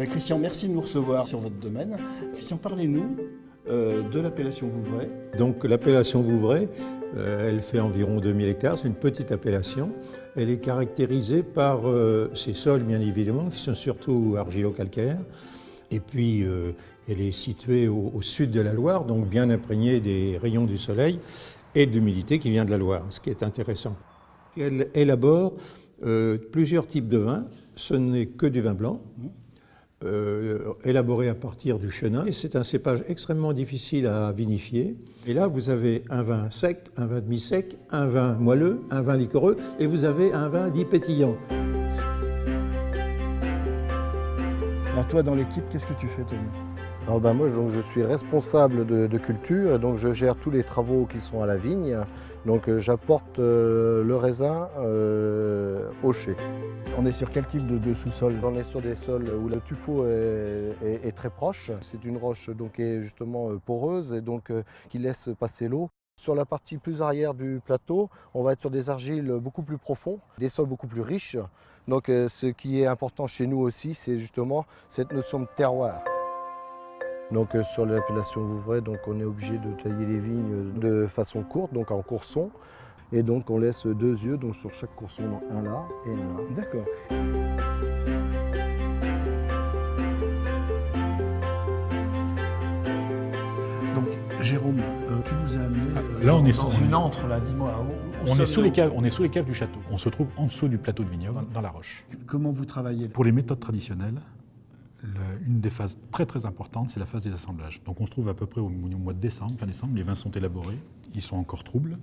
Christian, merci de nous recevoir sur votre domaine. Christian, parlez-nous de l'appellation Vouvray. Donc l'appellation Vouvray, elle fait environ 2000 hectares, c'est une petite appellation. Elle est caractérisée par ses sols, bien évidemment, qui sont surtout argilo-calcaires. Et puis, elle est située au sud de la Loire, donc bien imprégnée des rayons du soleil et de l'humidité qui vient de la Loire, ce qui est intéressant. Elle élabore plusieurs types de vins. Ce n'est que du vin blanc, élaboré à partir du chenin. Et c'est un cépage extrêmement difficile à vinifier. Et là, vous avez un vin sec, un vin demi-sec, un vin moelleux, un vin liquoreux, et vous avez un vin dit pétillant. Alors toi, dans l'équipe, qu'est-ce que tu fais, Tony? Alors moi, donc, je suis responsable de culture, donc je gère tous les travaux qui sont à la vigne. Donc j'apporte le raisin au chai. On est sur quel type de sous-sol? On est sur des sols où le tuffeau est très proche. C'est une roche donc, qui est justement poreuse et donc qui laisse passer l'eau. Sur la partie plus arrière du plateau, on va être sur des argiles beaucoup plus profonds, des sols beaucoup plus riches. Donc ce qui est important chez nous aussi, c'est justement cette notion de terroir. Donc sur l'appellation Vouvray, donc on est obligé de tailler les vignes de façon courte, donc en courson. Et donc on laisse 2 yeux donc sur chaque courson, donc un là et un là. D'accord. Donc Jérôme, tu nous as amené là, on est dans une antre, là, dis-moi. On est sous les caves du château. On se trouve en dessous du plateau de vignoble, dans la roche. Comment vous travaillez? Pour les méthodes traditionnelles, une des phases très très importantes, c'est la phase des assemblages. Donc on se trouve à peu près au mois de décembre, fin décembre, les vins sont élaborés, ils sont encore troubles,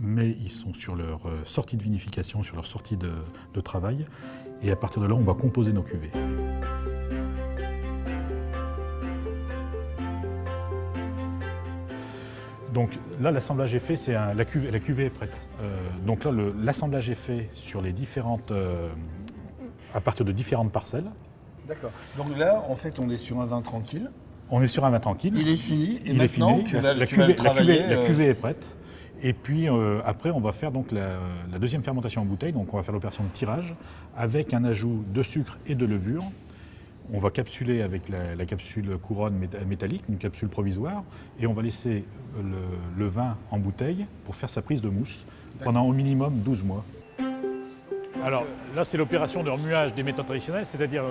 mais ils sont sur leur sortie de vinification, sur leur sortie de travail, et à partir de là, on va composer nos cuvées. Donc là, l'assemblage est fait, la cuvée est prête. Donc là, l'assemblage est fait sur les différentes, à partir de différentes parcelles. D'accord. Donc là, en fait, on est sur un vin tranquille. On est sur un vin tranquille. Il est fini, et Il maintenant, est fini. tu vas le travailler. La cuvée est prête. Et puis après, on va faire donc la deuxième fermentation en bouteille. Donc on va faire l'opération de tirage avec un ajout de sucre et de levure. On va capsuler avec la capsule couronne métallique, une capsule provisoire, et on va laisser le vin en bouteille pour faire sa prise de mousse pendant au minimum 12 mois. Alors là, c'est l'opération de remuage des méthodes traditionnelles, c'est-à-dire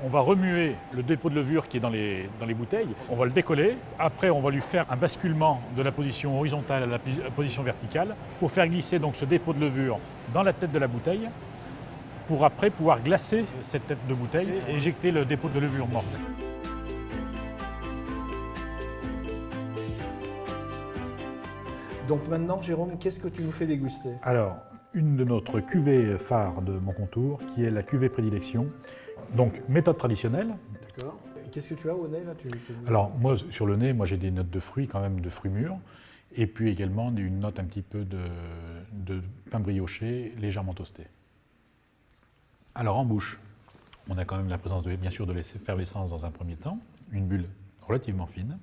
on va remuer le dépôt de levure qui est dans les bouteilles, on va le décoller, après on va lui faire un basculement de la position horizontale à la position verticale pour faire glisser donc ce dépôt de levure dans la tête de la bouteille, pour après pouvoir glacer cette tête de bouteille et éjecter le dépôt de levure morte. Donc maintenant, Jérôme, qu'est-ce que tu nous fais déguster? Alors, une de notre cuvée phare de Moncontour, qui est la cuvée prédilection. Donc, méthode traditionnelle. D'accord. Qu'est-ce que tu as au nez, là? Alors, moi, sur le nez, j'ai des notes de fruits, quand même, de fruits mûrs. Et puis également une note un petit peu de pain brioché, légèrement toasté. Alors, en bouche, on a quand même la présence, bien sûr, de l'effervescence dans un premier temps, une bulle relativement fine,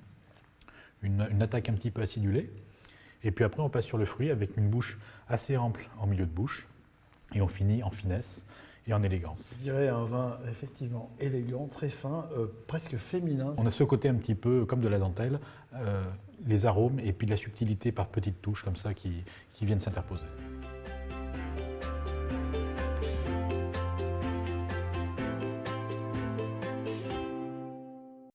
une attaque un petit peu acidulée. Et puis après, on passe sur le fruit avec une bouche assez ample en milieu de bouche. Et on finit en finesse et en élégance. Je dirais un vin effectivement élégant, très fin, presque féminin. On a ce côté un petit peu comme de la dentelle, les arômes et puis de la subtilité par petites touches comme ça qui viennent s'interposer.